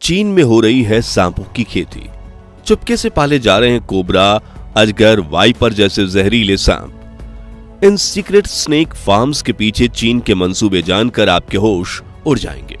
चीन में हो रही है सांपों की खेती। चुपके से पाले जा रहे हैं कोबरा, अजगर, वाइपर जैसे जहरीले सांप। इन सीक्रेट स्नेक फार्म्स के पीछे चीन के मंसूबे जानकर आपके होश उड़ जाएंगे।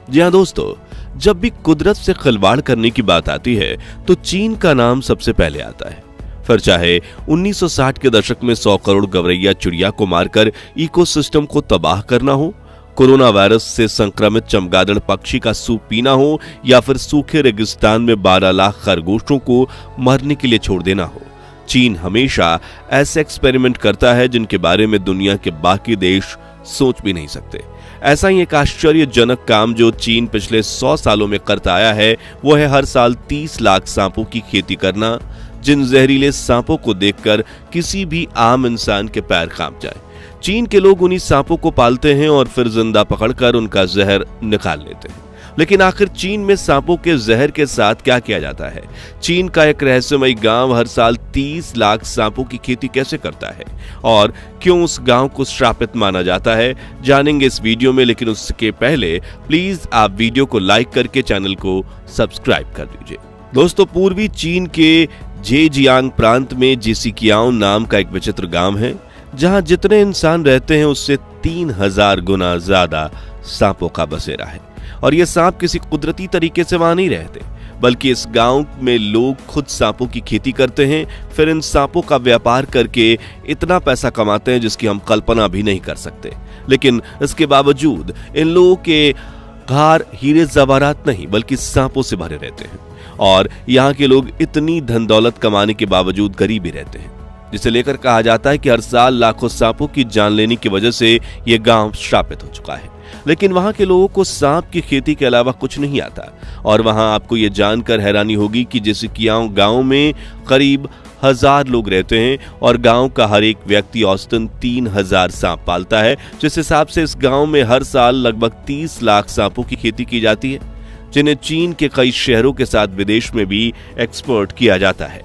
जी हां दोस्तों, जब भी कुदरत से खिलवाड़ करने की बात आती है तो चीन का नाम सबसे पहले आता है। फिर चाहे 1960 के दशक में 100 करोड़ गवरैया चिड़िया को मारकर इकोसिस्टम को तबाह करना हो, कोरोना वायरस से संक्रमित चमगादड़ पक्षी का सूप पीना हो, या फिर सूखे रेगिस्तान में 12 लाख खरगोशों को मरने के लिए छोड़ देना हो, चीन हमेशा ऐसे एक्सपेरिमेंट करता है जिनके बारे में दुनिया के बाकी देश सोच भी नहीं सकते। ऐसा ही एक आश्चर्यजनक काम जो चीन पिछले 100 सालों में करता आया है, वो है हर साल 30 लाख सांपों की खेती करना, जिन जहरीले सांपों को देखकर किसी भी आम इंसान के पैर कांप जाए। चीन के लोग उन्हीं सांपों को पालते हैं और फिर जिंदा पकड़कर उनका जहर निकाल लेते हैं। लेकिन आखिर चीन में सांपों के जहर के साथ क्या किया जाता है? चीन का एक रहस्यमयी गांव हर साल 30 लाख सांपों की खेती कैसे करता है और क्यों उस गांव को श्रापित माना जाता है, जानेंगे इस वीडियो में। लेकिन उसके पहले प्लीज आप वीडियो को लाइक करके चैनल को सब्सक्राइब कर दीजिए। दोस्तों, पूर्वी चीन के जेजियांग प्रांत में जेसिकियाओ नाम का एक विचित्र गांव है, जहां जितने इंसान रहते हैं उससे 3000 गुना ज्यादा सांपों का बसेरा है। और ये सांप किसी कुदरती तरीके से वहां नहीं रहते, बल्कि इस गांव में लोग खुद सांपों की खेती करते हैं, फिर इन सांपों का व्यापार करके इतना पैसा कमाते हैं जिसकी हम कल्पना भी नहीं कर सकते। लेकिन इसके बावजूद इन लोगों के घर हीरे जवाहरात नहीं बल्कि सांपों से भरे रहते हैं। और यहाँ के लोग इतनी धन दौलत कमाने के बावजूद गरीब ही रहते हैं, जिसे लेकर कहा जाता है कि हर साल लाखों सांपों की जान लेने की वजह से यह गांव श्रापित हो चुका है। लेकिन वहां के लोगों को सांप की खेती के अलावा कुछ नहीं आता। और वहां आपको यह जानकर हैरानी होगी कि जेसिकियाओ गांव में करीब 1000 लोग रहते हैं और गांव का हर एक व्यक्ति औसतन 3000 सांप पालता है। जिस हिसाब से इस गांव में हर साल लगभग 30 लाख सांपों की खेती की जाती है, जिन्हें चीन के कई शहरों के साथ विदेश में भी एक्सपोर्ट किया जाता है।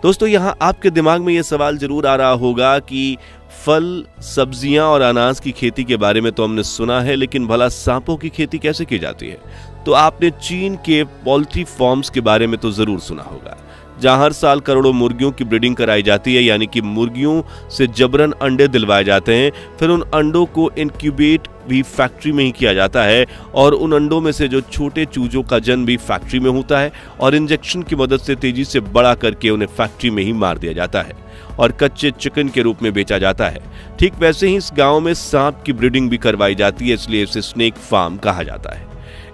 दोस्तों, यहाँ आपके दिमाग में यह सवाल जरूर आ रहा होगा कि फल, सब्जियां और अनाज की खेती के बारे में तो हमने सुना है, लेकिन भला सांपों की खेती कैसे की जाती है? तो आपने चीन के पोल्ट्री फार्म्स के बारे में तो जरूर सुना होगा, जहां हर साल करोड़ों मुर्गियों की ब्रीडिंग कराई जाती है, यानी कि मुर्गियों से जबरन अंडे दिलवाए जाते हैं। फिर उन अंडों को इंक्यूबेट भी फैक्ट्री में ही किया जाता है और उन अंडों में से जो छोटे चूजों का जन्म भी फैक्ट्री में होता है और इंजेक्शन की मदद से तेजी से बड़ा करके उन्हें फैक्ट्री में ही मार दिया जाता है और कच्चे चिकन के रूप में बेचा जाता है। ठीक वैसे ही इस गांव में सांप की ब्रीडिंग भी करवाई जाती है, इसलिए इसे स्नेक फार्म कहा जाता है।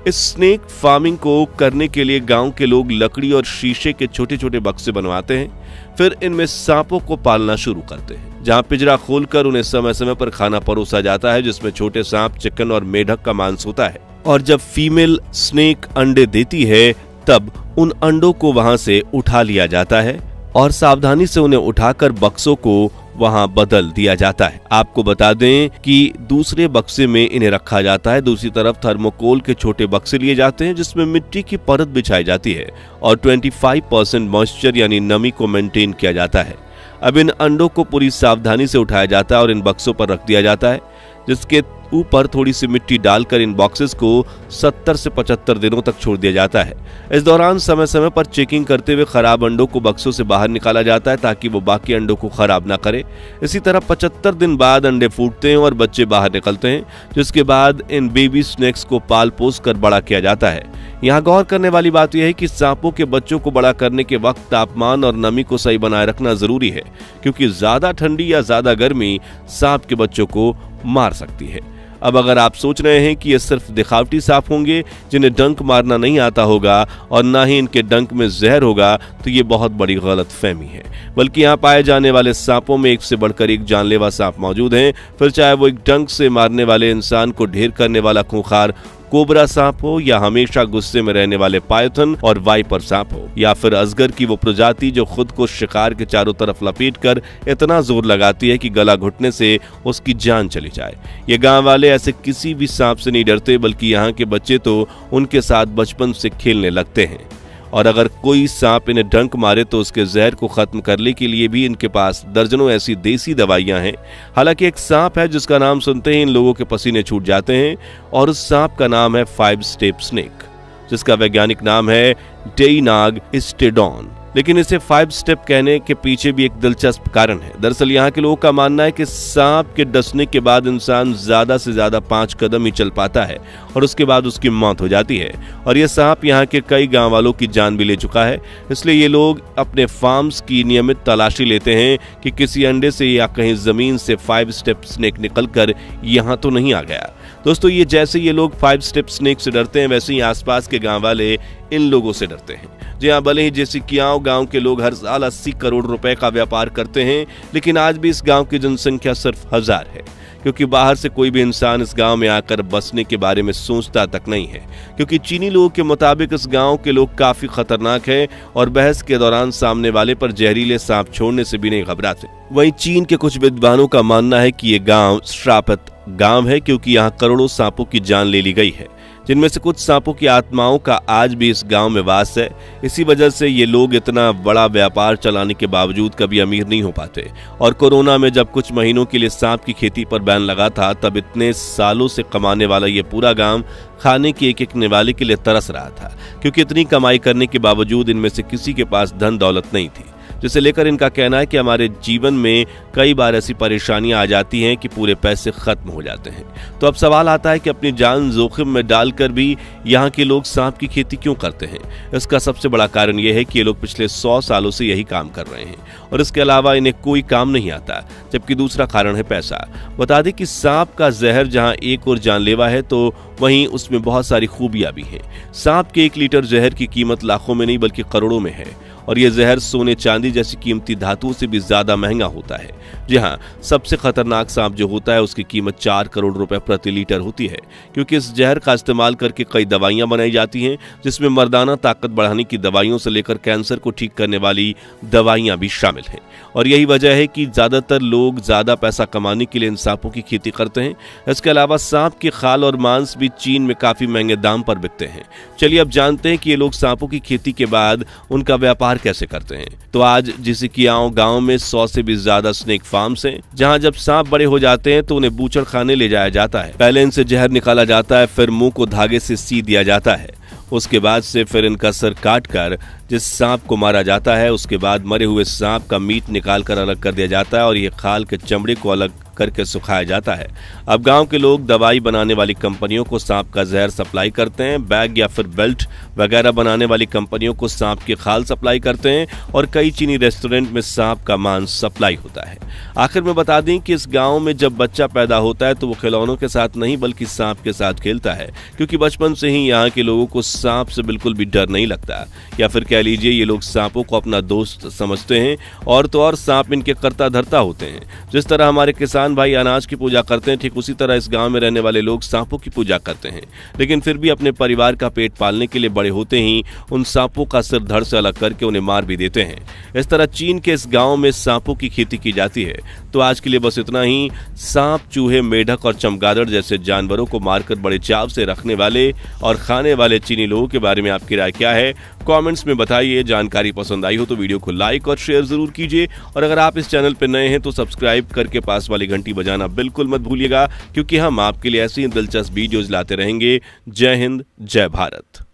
इस स्नेक फार्मिंग को करने के लिए गांव के लोग लकड़ी और शीशे के छोटे छोटे बक्से बनवाते हैं, फिर इनमें सांपों को पालना शुरू करते हैं, जहां पिंजरा खोलकर उन्हें समय समय पर खाना परोसा जाता है, जिसमें छोटे सांप, चिकन और मेढक का मांस होता है। और जब फीमेल स्नेक अंडे देती है तब उन अंडों को वहां से उठा लिया जाता है और सावधानी से उन्हें उठाकर बक्सों को वहां बदल दिया जाता है। आपको बता दें कि दूसरे बक्से में इन्हें रखा जाता है। दूसरी तरफ थर्मोकोल के छोटे बक्से लिए जाते हैं, जिसमें मिट्टी की परत बिछाई जाती है और 25% मॉइस्चर यानी नमी को मेंटेन किया जाता है। अब इन अंडों को पूरी सावधानी से उठाया जाता है और इन बक्सों पर रख दिया जाता है, जिसके ऊपर थोड़ी सी मिट्टी डालकर इन बॉक्सेस को 70 से 75 दिनों तक छोड़ दिया जाता है। इस दौरान समय समय पर चेकिंग करते हुए खराब अंडों को बक्सों से बाहर निकाला जाता है, ताकि वो बाकी अंडों को खराब ना करे। इसी तरह 75 दिन बाद अंडे फूटते हैं और बच्चे बाहर निकलते हैं, जिसके बाद इन बेबी स्नेक्स को पाल पोस कर बड़ा किया जाता है। यहाँ गौर करने वाली बात यह है कि सांपों के बच्चों को बड़ा करने के वक्त तापमान और नमी को सही बनाए रखना जरूरी है, क्योंकि ज्यादा ठंडी या ज्यादा गर्मी सांप के बच्चों को मार सकती है। अब अगर आप सोच रहे हैं कि ये सिर्फ दिखावटी सांप होंगे जिन्हें डंक मारना नहीं आता होगा और ना ही इनके डंक में जहर होगा, तो ये बहुत बड़ी गलतफहमी है। बल्कि यहाँ पाए जाने वाले सांपों में एक से बढ़कर एक जानलेवा सांप मौजूद हैं। फिर चाहे वो एक डंक से मारने वाले इंसान को ढेर करने वाला खूंखार कोबरा सांप हो, या हमेशा गुस्से में रहने वाले पायथन और वाइपर सांप हो, या फिर अजगर की वो प्रजाति जो खुद को शिकार के चारों तरफ लपेटकर इतना जोर लगाती है कि गला घुटने से उसकी जान चली जाए। ये गांव वाले ऐसे किसी भी सांप से नहीं डरते, बल्कि यहाँ के बच्चे तो उनके साथ बचपन से खेलने लगते हैं। और अगर कोई सांप इन्हें डंक मारे तो उसके जहर को खत्म करने के लिए भी इनके पास दर्जनों ऐसी देसी दवाइयां हैं। हालांकि एक सांप है जिसका नाम सुनते ही इन लोगों के पसीने छूट जाते हैं और उस सांप का नाम है 5 स्टेप स्नेक। जिसका वैज्ञानिक नाम है डेइनाग स्टेडॉन। लेकिन इसे 5 स्टेप कहने के पीछे भी एक दिलचस्प कारण है। दरअसल यहाँ के लोगों का मानना है कि सांप के डसने के बाद इंसान ज्यादा से ज्यादा 5 कदम ही चल पाता है और उसके बाद उसकी मौत हो जाती है। और यह सांप यहाँ के कई गांव वालों की जान भी ले चुका है। इसलिए ये लोग अपने फार्म्स की नियमित तलाशी लेते हैं कि किसी अंडे से या कहीं जमीन से 5 स्टेप स्नेक निकलकर यहाँ तो नहीं आ गया। दोस्तों, ये जैसे ये लोग 5 स्टेप स्नेक से डरते हैं, वैसे ही आसपास के गांव वाले इन लोगों से डरते हैं। जी हाँ, भले ही जैसे कियाओं गांव के लोग हर साल 80 करोड़ रुपए का व्यापार करते हैं, लेकिन आज भी इस गांव की जनसंख्या सिर्फ 1000 है, क्योंकि बाहर से कोई भी इंसान इस गांव में आकर बसने के बारे में सोचता तक नहीं है। क्योंकि चीनी लोगों के मुताबिक इस गांव के लोग काफी खतरनाक हैं और बहस के दौरान सामने वाले पर जहरीले सांप छोड़ने से भी नहीं घबराते। वहीं चीन के कुछ विद्वानों का मानना है कि ये गांव श्रापित गांव है, क्योंकि यहाँ करोड़ों सांपों की जान ले ली गई है, जिनमें से कुछ सांपों की आत्माओं का आज भी इस गांव में वास है। इसी वजह से ये लोग इतना बड़ा व्यापार चलाने के बावजूद कभी अमीर नहीं हो पाते। और कोरोना में जब कुछ महीनों के लिए सांप की खेती पर बैन लगा था, तब इतने सालों से कमाने वाला ये पूरा गांव खाने की एक निवाले के लिए तरस रहा था, क्योंकि इतनी कमाई करने के बावजूद इनमें से किसी के पास धन दौलत नहीं थी। जिसे लेकर इनका कहना है कि हमारे जीवन में कई बार ऐसी परेशानियां आ जाती हैं कि पूरे पैसे खत्म हो जाते हैं। तो अब सवाल आता है कि अपनी जान जोखिम में डालकर भी यहाँ के लोग सांप की खेती क्यों करते हैं। इसका सबसे बड़ा कारण यह है कि ये लोग पिछले 100 सालों से यही काम कर रहे हैं और इसके अलावा इन्हें कोई काम नहीं आता। जबकि दूसरा कारण है पैसा। बता दें कि सांप का जहर जहाँ एक और जानलेवा है, तो वहीं उसमें बहुत सारी खूबियां भी हैं। सांप के 1 लीटर जहर की कीमत लाखों में नहीं बल्कि करोड़ों में है, और यह जहर सोने चांदी जैसी कीमती धातुओं से भी ज्यादा महंगा होता है। जी हाँ, सबसे खतरनाक सांप जो होता है उसकी कीमत 4 करोड़ रुपए प्रति लीटर होती है, क्योंकि इस जहर का इस्तेमाल करके कई दवाइयां बनाई जाती हैं, जिसमें मर्दाना ताकत बढ़ाने की दवाइयों से लेकर कैंसर को ठीक करने वाली दवाइयां भी शामिल हैं। और यही वजह है कि ज्यादातर लोग ज्यादा पैसा कमाने के लिए इन सांपों की खेती करते हैं। इसके अलावा सांप के खाल और मांस भी चीन में काफी महंगे दाम पर बिकते हैं। चलिए अब जानते हैं कि ये लोग सांपों की खेती के बाद उनका व्यापार कैसे करते हैं। तो आज जिसे कियाओं गांव में 100 से भी ज्यादा स्नेक फार्म्स हैं, जहां जब सांप बड़े हो जाते हैं तो उन्हें बूचड़ खाने ले जाया जाता है। पहले इनसे जहर निकाला जाता है, फिर मुंह को धागे से सी दिया जाता है। उसके बाद से फिर इनका सर काट कर जिस सांप को मारा जाता है, उसके बाद मरे हुए सांप का मीट निकाल कर अलग कर दिया जाता है और ये खाल के चमड़े को अलग करके सुखाया जाता है। अब गांव के लोग दवाई बनाने वाली कंपनियों को सांप का जहर सप्लाई करते हैं, बैग या फिर बेल्ट वगैरह बनाने वाली कंपनियों को सांप के खाल सप्लाई करते हैं और कई चीनी रेस्टोरेंट में सांप का मांस सप्लाई होता है। आखिर में बता दें कि इस गांव में जब बच्चा पैदा होता है तो वो खिलौनों के साथ नहीं बल्कि सांप के साथ खेलता है, क्योंकि बचपन से ही यहाँ के लोगों को सांप से बिल्कुल भी डर नहीं लगता, या फिर कह लीजिए ये लोग सांपों को अपना दोस्त समझते हैं। और तो और सांप इनके कर्ता धर्ता होते हैं। जिस तरह हमारे किसान भाई अनाज की पूजा करते हैं, ठीक उसी तरह इस गांव में रहने वाले लोग सांपों की पूजा करते हैं, लेकिन फिर भी अपने परिवार का पेट पालने के लिए बड़े होते ही उन सांपों का सिर धड़ से अलग करके उन्हें मार भी देते हैं। इस तरह चीन के इस गांव में सांपों की खेती की जाती है। तो आज के लिए बस इतना ही। सांप, चूहे, मेढक और चमगादड़ जैसे जानवरों को मारकर बड़े चाव से रखने वाले और खाने वाले चीनी लोगों के बारे में आपकी राय क्या है, कमेंट्स में बताइए। जानकारी पसंद आई हो तो वीडियो को लाइक और शेयर जरूर कीजिए, और अगर आप इस चैनल पर नए हैं तो सब्सक्राइब करके पास वाली घंटी बजाना बिल्कुल मत भूलिएगा, क्योंकि हम आपके लिए ऐसी ही दिलचस्प वीडियोज लाते रहेंगे। जय हिंद, जय भारत।